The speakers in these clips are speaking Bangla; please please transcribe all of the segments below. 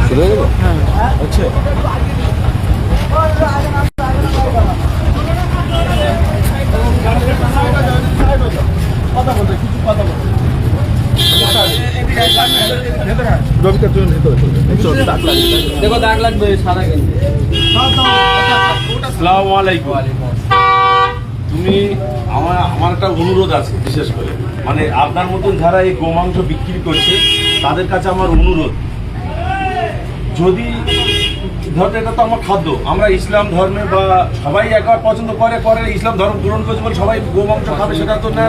শুরু হয়ে গেল? আচ্ছা, দেখো দাগ লাগবে সাদা কিন্তু। আসসালামু আলাইকুম। তুমি আমার একটা অনুরোধ আছে, বিশেষ করে মানে আপনার মতন যারা এই গোমাংস বিক্রি করছে তাদের কাছে আমার অনুরোধ, যদি ধরো এটা তো আমার খাদ্য, আমরা ইসলাম ধর্মে বা সবাই একবার পছন্দ করে ইসলাম ধর্ম গ্রহণ করছে বলে সবাই গোমাংস খাবে সেটা তো না,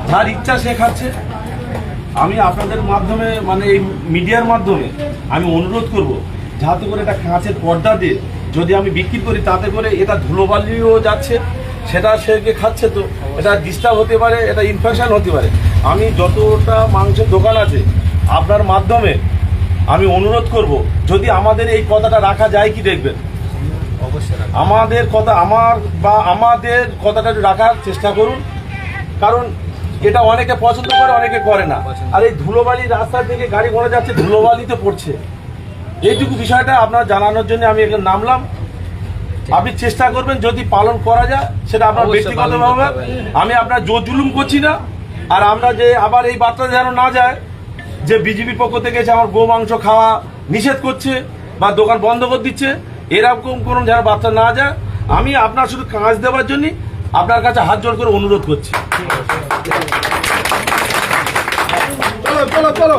যার ইচ্ছা সে খাচ্ছে। আমি আপনাদের মাধ্যমে মানে এই মিডিয়ার মাধ্যমে আমি অনুরোধ করব, যাতে করে এটা কাঁচের পর্দা দিয়ে যদি আমি বিক্রি করি, তাতে করে এটা ধুলোবালিও যাচ্ছে, সেটা সে খাচ্ছে, তো এটা ডিস্টার্ব হতে পারে, এটা ইনফেকশন হতে পারে। আমি যতটা মাংসের দোকান আছে আপনার মাধ্যমে আমি অনুরোধ করব, যদি আমাদের এই কথাটা রাখা যায় কি দেখবেন, আমাদের কথা আমাদের কথাটা রাখার চেষ্টা করুন, কারণ এটা অনেকে পছন্দ করে অনেকে করে না। আর এই ধুলোবালি রাস্তা থেকে গাড়ি ঘোড়া যাচ্ছে, ধুলোবালিতে পড়ছে, এইটুকু বিষয়টা আপনার জানানোর জন্য আমি এখানে নামলাম। আপনি চেষ্টা করবেন যদি পালন করা যায়, সেটা আপনার ব্যক্তিগতভাবে, আমি আপনার জোর জুলুম করছি না। আর আমরা যে আবার এই বার্তা যেন না যায় যে বিজেপির পক্ষ থেকে এসে আমার গোমাংস খাওয়া নিষেধ করছে বা দোকান বন্ধ করে দিচ্ছে, এরকম কোনো যেন বার্তা না যায়, আমি আপনার শুধু কাজ দেওয়ার জন্য আপনার কাছে হাত জোড় করে অনুরোধ করছি। চলো চলো চলো।